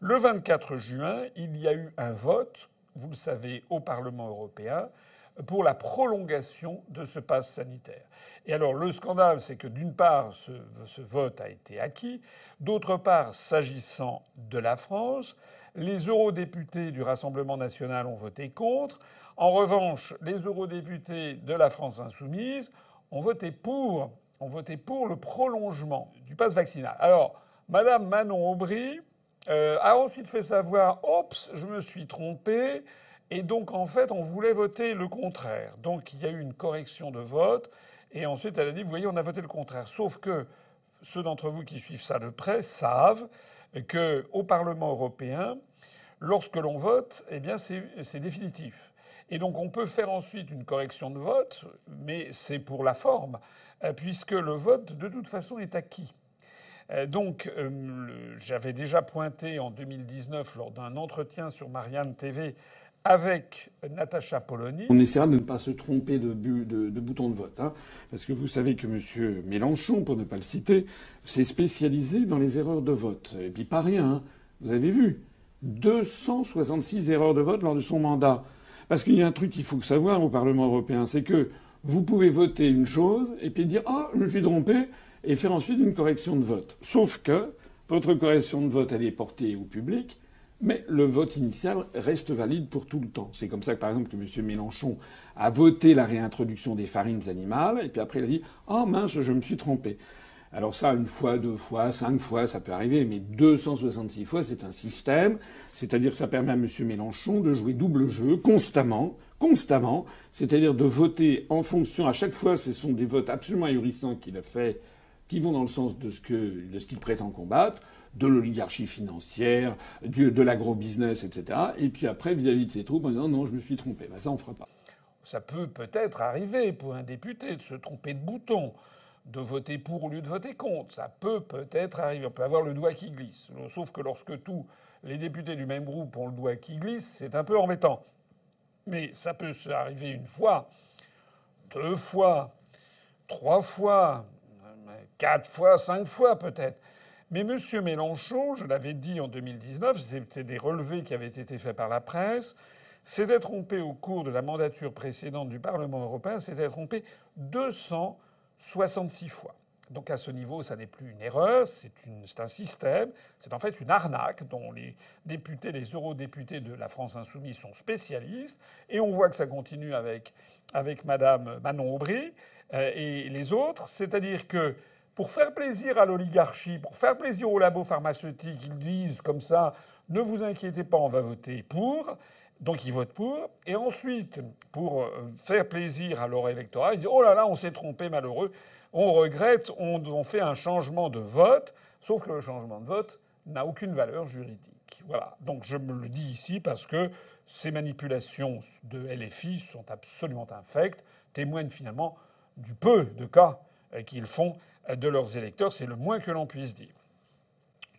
Le 24 juin, il y a eu un vote, vous le savez, au Parlement européen pour la prolongation de ce pass sanitaire. Et alors le scandale, c'est que d'une part, ce vote a été acquis, d'autre part, s'agissant de la France, les eurodéputés du Rassemblement national ont voté contre. En revanche, les eurodéputés de la France insoumise ont voté pour, le prolongement du pass vaccinal. Alors, Madame Manon Aubry a ensuite fait savoir, oups, je me suis trompé. Et donc, en fait, on voulait voter le contraire. Donc, il y a eu une correction de vote. Et ensuite, elle a dit, vous voyez, on a voté le contraire. Sauf que ceux d'entre vous qui suivent ça de près savent qu'au Parlement européen, lorsque l'on vote, eh bien, c'est définitif. Et donc, on peut faire ensuite une correction de vote, mais c'est pour la forme, puisque le vote, de toute façon, est acquis. Donc, j'avais déjà pointé en 2019, lors d'un entretien sur Marianne TV, avec Natacha Polony. On essaiera de ne pas se tromper de bouton de vote. Hein, parce que vous savez que M. Mélenchon, pour ne pas le citer, s'est spécialisé dans les erreurs de vote. Et puis pas rien. Hein. Vous avez vu 266 erreurs de vote lors de son mandat. Parce qu'il y a un truc qu'il faut savoir au Parlement européen, c'est que vous pouvez voter une chose et puis dire « Ah, je me suis trompé » et faire ensuite une correction de vote. Sauf que votre correction de vote, elle est portée au public. Mais le vote initial reste valide pour tout le temps. C'est comme ça que, par exemple, que M. Mélenchon a voté la réintroduction des farines animales, et puis après il a dit « Ah mince, je me suis trompé ». Alors ça, une fois, deux fois, 5 fois, ça peut arriver, mais 266 fois, c'est un système. C'est-à-dire que ça permet à M. Mélenchon de jouer double jeu constamment, c'est-à-dire de voter en fonction, à chaque fois, ce sont des votes absolument ahurissants qu'il a fait, qui vont dans le sens de ce qu'il prétend combattre, de l'oligarchie financière, de l'agro-business, etc. Et puis après, vis-à-vis de ses troupes, en disant non, je me suis trompé. Ben ça, on fera pas. Ça peut peut-être arriver pour un député de se tromper de bouton, de voter pour au lieu de voter contre. Ça peut peut-être arriver. On peut avoir le doigt qui glisse. Sauf que lorsque tous les députés du même groupe ont le doigt qui glisse, c'est un peu embêtant. Mais ça peut arriver une fois, 2 fois, 3 fois, 4 fois, 5 fois peut-être. Mais M. Mélenchon, je l'avais dit en 2019, c'était des relevés qui avaient été faits par la presse, s'était trompé au cours de la mandature précédente du Parlement européen, s'était trompé 266 fois. Donc à ce niveau, ça n'est plus une erreur, c'est un système, c'est en fait une arnaque dont les députés, les eurodéputés de la France insoumise sont spécialistes. Et on voit que ça continue avec Madame Manon Aubry et les autres. C'est-à-dire que pour faire plaisir à l'oligarchie, pour faire plaisir aux labos pharmaceutiques, ils disent comme ça « Ne vous inquiétez pas, on va voter pour ». Donc ils votent pour. Et ensuite, pour faire plaisir à leur électorat, ils disent « Oh là là, on s'est trompé, malheureux. On regrette, on fait un changement de vote ». Sauf que le changement de vote n'a aucune valeur juridique. Voilà. Donc je me le dis ici parce que ces manipulations de LFI sont absolument infectes, témoignent finalement du peu de cas qu'ils font de leurs électeurs. C'est le moins que l'on puisse dire.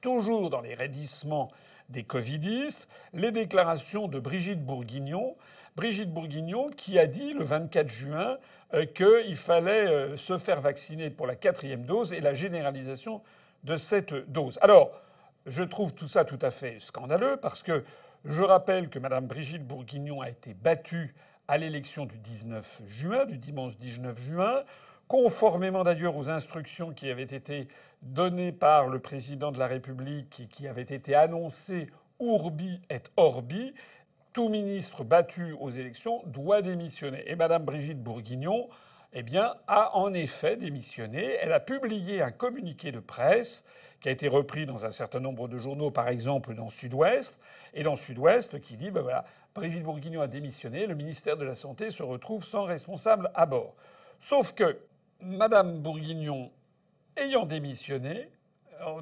Toujours dans les raidissements des covidistes, les déclarations de Brigitte Bourguignon. Brigitte Bourguignon qui a dit le 24 juin qu'il fallait se faire vacciner pour la 4e dose et la généralisation de cette dose. Alors, je trouve tout ça tout à fait scandaleux parce que je rappelle que Mme Brigitte Bourguignon a été battue à l'élection du 19 juin, du dimanche 19 juin, conformément d'ailleurs aux instructions qui avaient été données par le président de la République, qui avaient été annoncées urbi et orbi. Tout ministre battu aux élections doit démissionner. Et Mme Brigitte Bourguignon, eh bien, a en effet démissionné. Elle a publié un communiqué de presse qui a été repris dans un certain nombre de journaux, par exemple dans Sud-Ouest, et dans Sud-Ouest qui dit ben voilà, Brigitte Bourguignon a démissionné, le ministère de la Santé se retrouve sans responsable à bord. Sauf que Mme Bourguignon ayant démissionné,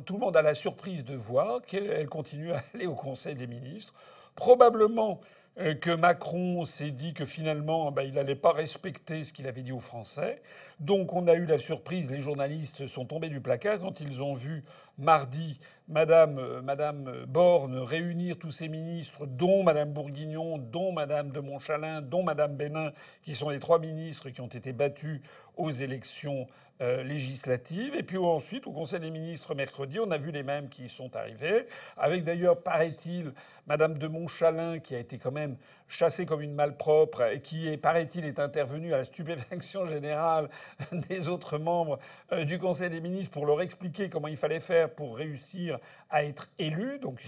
tout le monde a la surprise de voir qu'elle continue à aller au Conseil des ministres. Probablement que Macron s'est dit que finalement, il n'allait pas respecter ce qu'il avait dit aux Français. Donc on a eu la surprise, les journalistes sont tombés du placard quand ils ont vu mardi Madame Borne réunir tous ses ministres, dont Madame Bourguignon, dont Madame de Montchalin, dont Madame Bénin, qui sont les 3 ministres qui ont été battus aux élections législatives. Et puis ensuite, au Conseil des ministres mercredi, on a vu les mêmes qui y sont arrivés, avec d'ailleurs, paraît-il, Madame de Montchalin, qui a été quand même chassée comme une malpropre, et qui, paraît-il, est intervenue à la stupéfaction générale des autres membres du Conseil des ministres pour leur expliquer comment il fallait faire pour réussir à être élu. Donc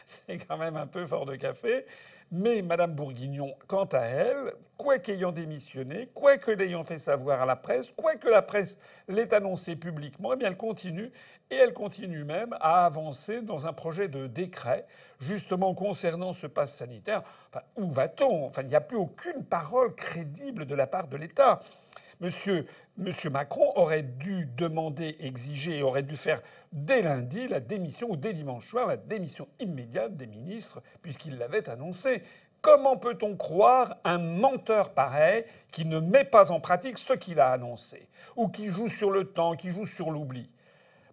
c'est quand même un peu fort de café. Mais Mme Bourguignon, quant à elle, quoiqu'ayant démissionné, quoique l'ayant fait savoir à la presse, quoique la presse l'ait annoncé publiquement, eh bien elle continue, et elle continue même à avancer dans un projet de décret, justement concernant ce pass sanitaire. Enfin, où va-t-on? Enfin, il n'y a plus aucune parole crédible de la part de l'État. Monsieur Macron aurait dû demander, exiger, et aurait dû faire dès lundi la démission, ou dès dimanche soir, la démission immédiate des ministres, puisqu'il l'avait annoncé. Comment peut-on croire un menteur pareil qui ne met pas en pratique ce qu'il a annoncé, ou qui joue sur le temps, qui joue sur l'oubli?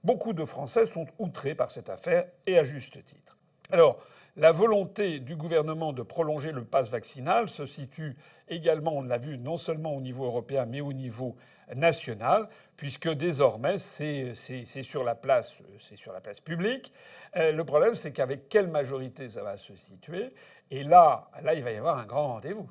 Beaucoup de Français sont outrés par cette affaire, et à juste titre. Alors, la volonté du gouvernement de prolonger le pass vaccinal se situe également, on l'a vu, non seulement au niveau européen, mais au niveau national, puisque désormais c'est sur la place publique. Le problème, c'est qu'avec quelle majorité ça va se situer? Et là, il va y avoir un grand rendez-vous.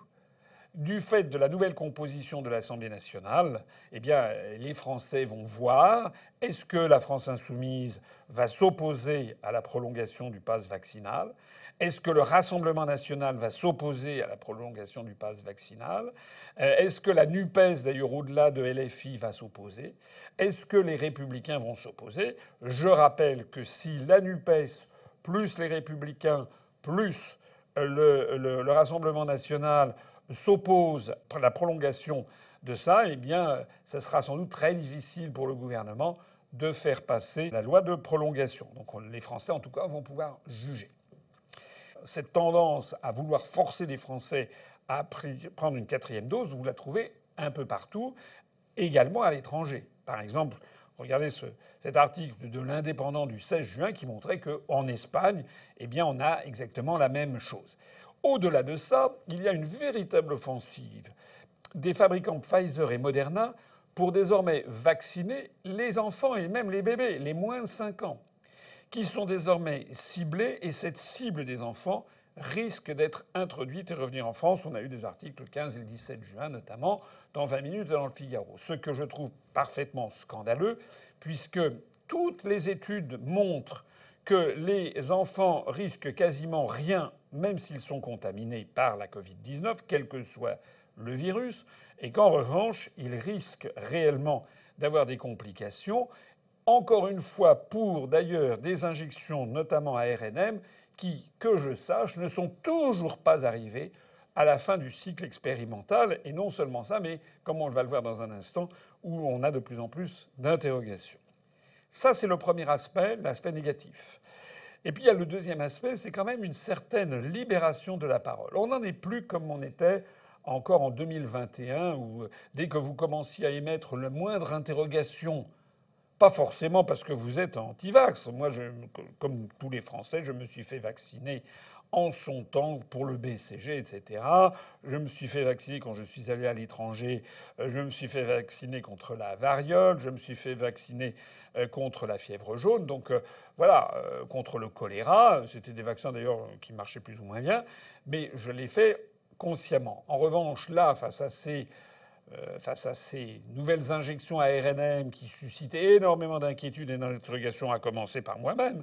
Du fait de la nouvelle composition de l'Assemblée nationale, eh bien, les Français vont voir, est-ce que la France insoumise va s'opposer à la prolongation du pass vaccinal? Est-ce que le Rassemblement national va s'opposer à la prolongation du pass vaccinal? Est-ce que la NUPES, d'ailleurs au-delà de LFI, va s'opposer? Est-ce que les Républicains vont s'opposer? Je rappelle que si la NUPES, plus les Républicains, plus le Rassemblement national s'oppose à la prolongation de ça, eh bien, ça sera sans doute très difficile pour le gouvernement de faire passer la loi de prolongation. Donc les Français, en tout cas, vont pouvoir juger. Cette tendance à vouloir forcer les Français à prendre une 4e dose, vous la trouvez un peu partout, également à l'étranger. Par exemple, regardez cet article de l'Indépendant du 16 juin qui montrait qu'en Espagne, eh bien, on a exactement la même chose. Au-delà de ça, il y a une véritable offensive des fabricants Pfizer et Moderna pour désormais vacciner les enfants et même les bébés, les moins de 5 ans, qui sont désormais ciblés, et cette cible des enfants risque d'être introduite et revenir en France. On a eu des articles le 15 et le 17 juin, notamment dans 20 minutes dans le Figaro. Ce que je trouve parfaitement scandaleux, puisque toutes les études montrent que les enfants risquent quasiment rien, même s'ils sont contaminés par la Covid-19, quel que soit le virus, et qu'en revanche, ils risquent réellement d'avoir des complications. Encore une fois, pour d'ailleurs des injections, notamment à RNM, qui, que je sache, ne sont toujours pas arrivées à la fin du cycle expérimental. Et non seulement ça, mais comme on va le voir dans un instant, où on a de plus en plus d'interrogations. Ça, c'est le premier aspect, l'aspect négatif. Et puis il y a le deuxième aspect, c'est quand même une certaine libération de la parole. On n'en est plus comme on était encore en 2021, où dès que vous commenciez à émettre la moindre interrogation, pas forcément parce que vous êtes anti-vax. Moi, comme tous les Français, je me suis fait vacciner en son temps pour le BCG, etc. Je me suis fait vacciner quand je suis allé à l'étranger. Je me suis fait vacciner contre la variole. Je me suis fait vacciner contre la fièvre jaune. Donc voilà, contre le choléra. C'était des vaccins d'ailleurs qui marchaient plus ou moins bien. Mais je l'ai fait consciemment. En revanche, là, face à ces nouvelles injections à RNM qui suscitaient énormément d'inquiétudes et d'interrogations, à commencer par moi-même,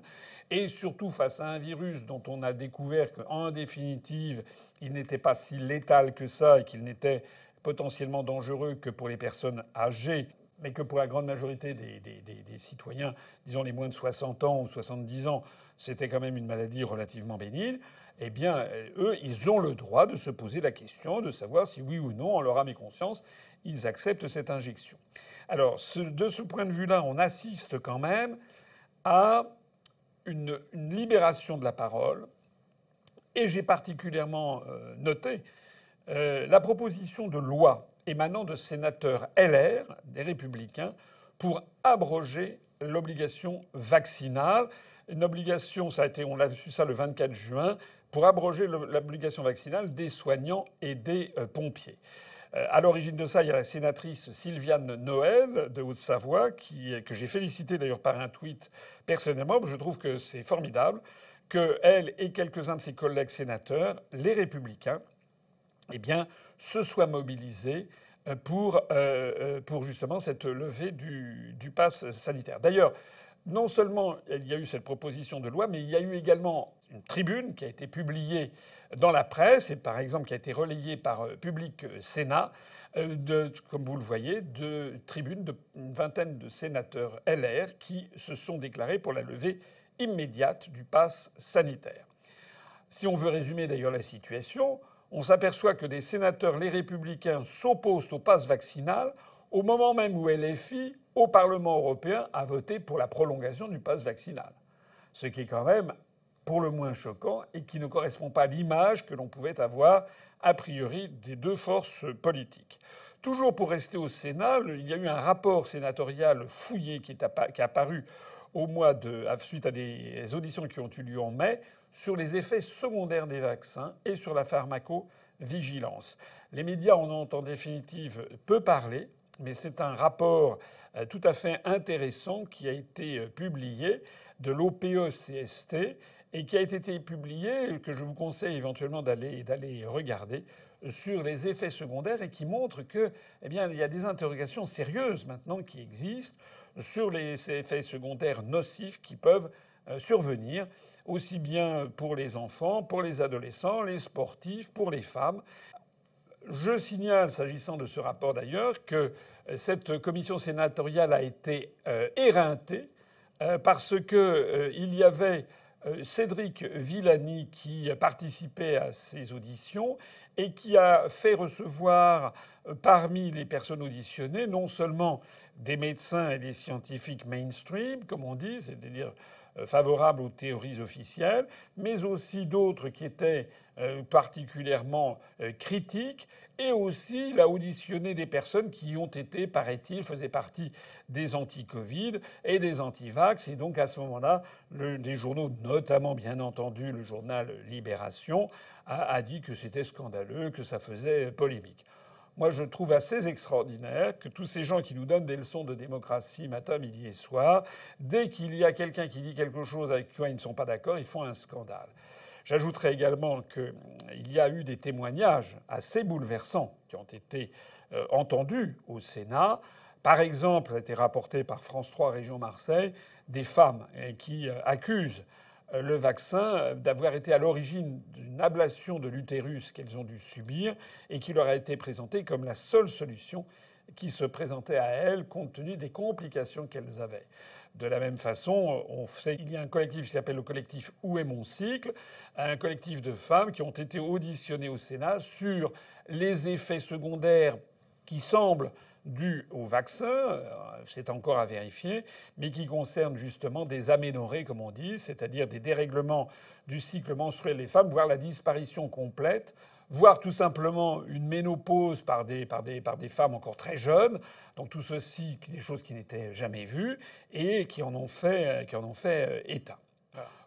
et surtout face à un virus dont on a découvert qu'en définitive, il n'était pas si létal que ça et qu'il n'était potentiellement dangereux que pour les personnes âgées, mais que pour la grande majorité des citoyens, disons les moins de 60 ans ou 70 ans, c'était quand même une maladie relativement bénigne. Eh bien, eux, ils ont le droit de se poser la question de savoir si oui ou non, en leur âme et conscience, ils acceptent cette injection. Alors, de ce point de vue-là, on assiste quand même à une libération de la parole. Et j'ai particulièrement noté la proposition de loi émanant de sénateurs LR, des Républicains, pour abroger l'obligation vaccinale. Une obligation, on l'a vu ça le 24 juin, pour abroger l'obligation vaccinale des soignants et des pompiers. À l'origine de ça, il y a la sénatrice Sylviane Noël de Haute-Savoie, que j'ai félicité d'ailleurs par un tweet personnellement. Je trouve que c'est formidable qu'elle et quelques-uns de ses collègues sénateurs, les Républicains, eh bien, se soient mobilisés pour justement cette levée du pass sanitaire. D'ailleurs, non seulement il y a eu cette proposition de loi, mais il y a eu également une tribune qui a été publiée dans la presse et par exemple qui a été relayée par Public Sénat, comme vous le voyez, de tribunes d'une vingtaine de sénateurs LR qui se sont déclarés pour la levée immédiate du pass sanitaire. Si on veut résumer d'ailleurs la situation, on s'aperçoit que des sénateurs, les Républicains, s'opposent au pass vaccinal au moment même où LFI, au Parlement européen, a voté pour la prolongation du pass vaccinal. Ce qui est quand même pour le moins choquant et qui ne correspond pas à l'image que l'on pouvait avoir a priori des deux forces politiques. Toujours pour rester au Sénat, il y a eu un rapport sénatorial fouillé qui est apparu suite à des auditions qui ont eu lieu en mai sur les effets secondaires des vaccins et sur la pharmacovigilance. Les médias en ont en définitive peu parlé, mais c'est un rapport tout à fait intéressant qui a été publié de l'OPE-CST et qui a été publié, que je vous conseille éventuellement d'aller regarder, sur les effets secondaires et qui montre que, eh bien, il y a des interrogations sérieuses maintenant qui existent sur les effets secondaires nocifs qui peuvent survenir, aussi bien pour les enfants, pour les adolescents, les sportifs, pour les femmes. Je signale, s'agissant de ce rapport d'ailleurs, que cette commission sénatoriale a été éreintée parce que il y avait Cédric Villani qui participait à ces auditions et qui a fait recevoir parmi les personnes auditionnées non seulement des médecins et des scientifiques mainstream, comme on dit, c'est-à-dire favorables aux théories officielles, mais aussi d'autres qui étaient particulièrement critiques. Et aussi, il a auditionné des personnes qui ont été, paraît-il, faisaient partie des anti-Covid et des anti-vax. Et donc, à ce moment-là, des journaux, notamment, bien entendu, le journal Libération, a dit que c'était scandaleux, que ça faisait polémique. Moi, je trouve assez extraordinaire que tous ces gens qui nous donnent des leçons de démocratie matin, midi et soir, dès qu'il y a quelqu'un qui dit quelque chose avec quoi ils ne sont pas d'accord, ils font un scandale. J'ajouterai également qu'il y a eu des témoignages assez bouleversants qui ont été entendus au Sénat. Par exemple, a été rapporté par France 3 Région Marseille des femmes qui accusent le vaccin d'avoir été à l'origine d'une ablation de l'utérus qu'elles ont dû subir et qui leur a été présentée comme la seule solution qui se présentait à elles compte tenu des complications qu'elles avaient. De la même façon, il y a un collectif qui s'appelle le collectif Où est mon cycle, un collectif de femmes qui ont été auditionnées au Sénat sur les effets secondaires qui semblent dus au vaccin, c'est encore à vérifier, mais qui concernent justement des aménorrhées, comme on dit, c'est-à-dire des dérèglements du cycle menstruel des femmes, voire la disparition complète, voire tout simplement une ménopause par des femmes encore très jeunes. Donc tout ceci, des choses qui n'étaient jamais vues et qui en ont fait état.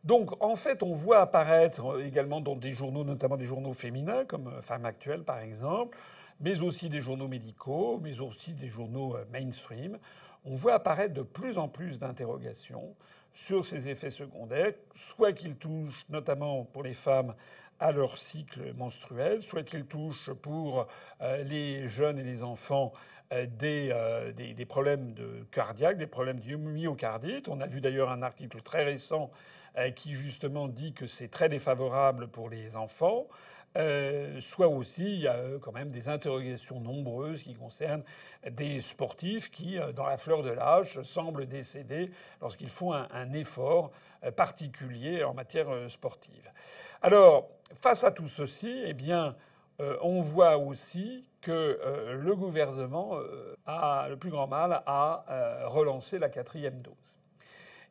Donc en fait, on voit apparaître également dans des journaux, notamment des journaux féminins comme Femme Actuelle par exemple, mais aussi des journaux médicaux, mais aussi des journaux mainstream, on voit apparaître de plus en plus d'interrogations sur ces effets secondaires, soit qu'ils touchent notamment pour les femmes à leur cycle menstruel, soit qu'ils touchent pour les jeunes et les enfants des problèmes cardiaques, des problèmes de myocardite. On a vu d'ailleurs un article très récent qui justement dit que c'est très défavorable pour les enfants. Soit aussi, il y a quand même des interrogations nombreuses qui concernent des sportifs qui, dans la fleur de l'âge, semblent décéder lorsqu'ils font un effort particulier en matière sportive. Alors, face à tout ceci, eh bien, on voit aussi que le gouvernement a le plus grand mal à relancer la 4e dose.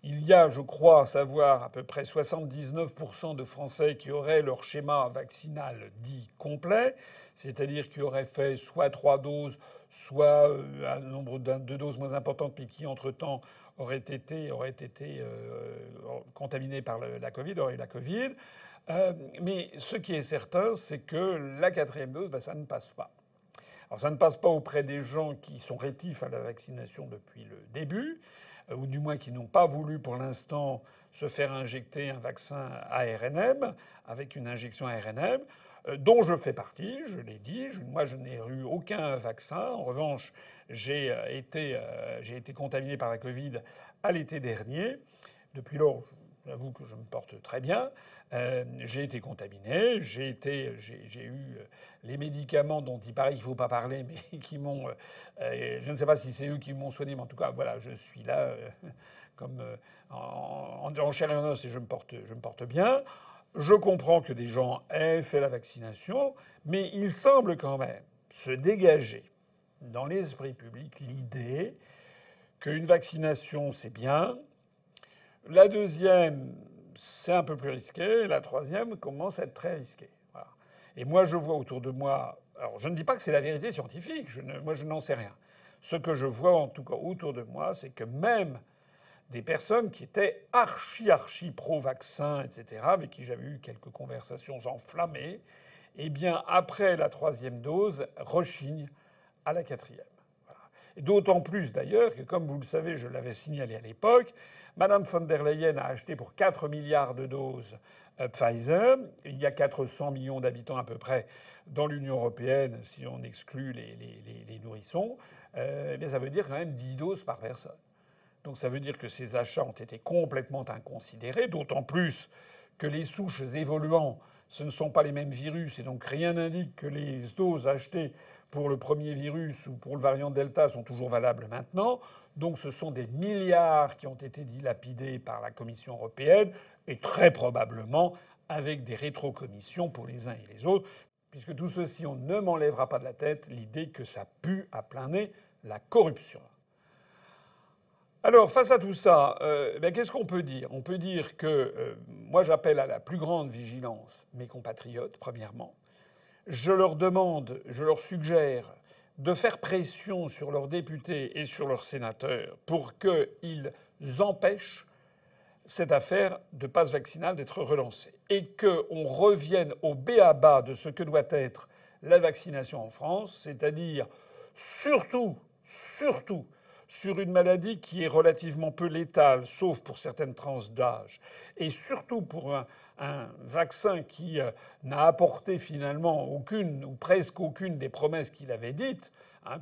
Il y a, je crois, savoir à peu près 79% de Français qui auraient leur schéma vaccinal dit complet, c'est-à-dire qui auraient fait soit 3 doses, soit un nombre de doses moins importantes, mais qui entre-temps auraient été contaminés par la Covid, auraient eu la Covid. Mais ce qui est certain, c'est que la 4e dose, ça ne passe pas. Alors ça ne passe pas auprès des gens qui sont rétifs à la vaccination depuis le début, ou du moins qui n'ont pas voulu pour l'instant se faire injecter un vaccin ARNM, avec une injection ARNM, dont je fais partie, je l'ai dit. Moi, je n'ai eu aucun vaccin. En revanche, j'ai été contaminé par la Covid à l'été dernier. Depuis lors, j'avoue que je me porte très bien. J'ai été contaminé, j'ai eu les médicaments dont il paraît qu'il ne faut pas parler, mais qui m'ont... je ne sais pas si c'est eux qui m'ont soigné, mais en tout cas, voilà, je suis là comme en chair et en os et je me porte bien. Je comprends que des gens aient fait la vaccination, mais il semble quand même se dégager dans l'esprit public l'idée qu'une vaccination, c'est bien. La deuxième, c'est un peu plus risqué. La troisième commence à être très risquée. Voilà. Et moi, je vois autour de moi... Alors, je ne dis pas que c'est la vérité scientifique. Moi, je n'en sais rien. Ce que je vois, en tout cas, autour de moi, c'est que même des personnes qui étaient archi pro-vaccin, etc., avec qui j'avais eu quelques conversations enflammées, eh bien, après la troisième dose, rechignent à la quatrième. Voilà. Et d'autant plus, d'ailleurs, que, comme vous le savez, je l'avais signalé à l'époque, Madame von der Leyen a acheté pour 4 milliards de doses Pfizer. Il y a 400 millions d'habitants à peu près dans l'Union européenne, si on exclut les nourrissons. Mais ça veut dire quand même 10 doses par personne. Donc ça veut dire que ces achats ont été complètement inconsidérés, d'autant plus que les souches évoluant, ce ne sont pas les mêmes virus, et donc rien n'indique que les doses achetées pour le premier virus ou pour le variant Delta sont toujours valables maintenant. Donc ce sont des milliards qui ont été dilapidés par la Commission européenne, et très probablement avec des rétrocommissions pour les uns et les autres, puisque tout ceci, on ne m'enlèvera pas de la tête l'idée que ça pue à plein nez la corruption. Alors, face à tout ça, qu'est-ce qu'on peut dire? On peut dire que moi, j'appelle à la plus grande vigilance mes compatriotes, premièrement. Je leur demande, je leur suggère de faire pression sur leurs députés et sur leurs sénateurs pour qu'ils empêchent cette affaire de passe vaccinal d'être relancée et qu'on revienne au b.a.-ba de ce que doit être la vaccination en France, c'est-à-dire surtout sur une maladie qui est relativement peu létale, sauf pour certaines tranches d'âge, et surtout pour un vaccin qui n'a apporté finalement aucune ou presque aucune des promesses qu'il avait dites, ça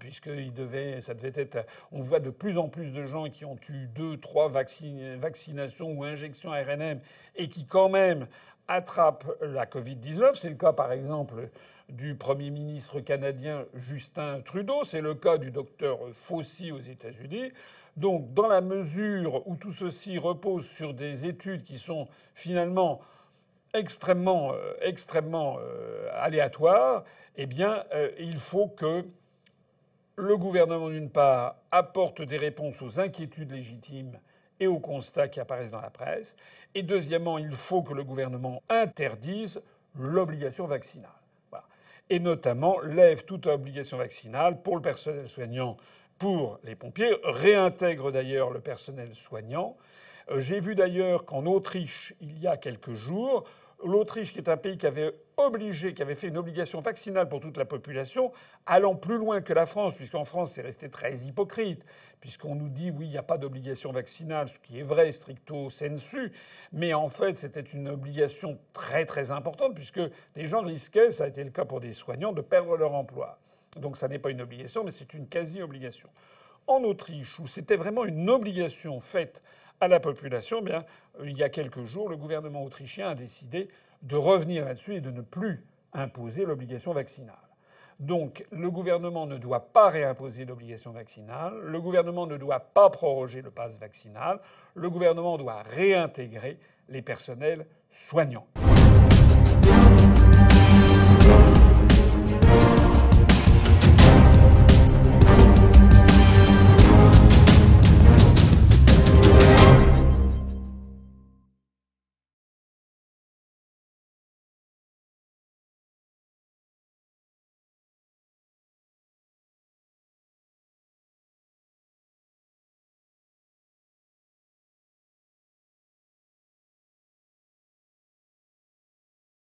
devait être... On voit de plus en plus de gens qui ont eu 2, 3 vaccinations ou injections RNM et qui quand même attrapent la Covid-19. C'est le cas par exemple du Premier ministre canadien Justin Trudeau, c'est le cas du docteur Fauci aux États-Unis. Donc dans la mesure où tout ceci repose sur des études qui sont finalement extrêmement aléatoires, eh bien il faut que le gouvernement, d'une part, apporte des réponses aux inquiétudes légitimes et aux constats qui apparaissent dans la presse. Et deuxièmement, il faut que le gouvernement interdise l'obligation vaccinale. Voilà. Et notamment lève toute obligation vaccinale pour le personnel soignant, pour les pompiers, réintègre d'ailleurs le personnel soignant. J'ai vu d'ailleurs qu'en Autriche, il y a quelques jours, l'Autriche, qui est un pays qui avait fait une obligation vaccinale pour toute la population, allant plus loin que la France, puisqu'en France, c'est resté très hypocrite, puisqu'on nous dit, oui, il n'y a pas d'obligation vaccinale, ce qui est vrai stricto sensu, mais en fait, c'était une obligation très, très importante, puisque des gens risquaient, ça a été le cas pour des soignants, de perdre leur emploi. Donc ça n'est pas une obligation, mais c'est une quasi-obligation. En Autriche, où c'était vraiment une obligation faite à la population, bien, il y a quelques jours, le gouvernement autrichien a décidé de revenir là-dessus et de ne plus imposer l'obligation vaccinale. Donc le gouvernement ne doit pas réimposer l'obligation vaccinale, le gouvernement ne doit pas proroger le pass vaccinal, le gouvernement doit réintégrer les personnels soignants.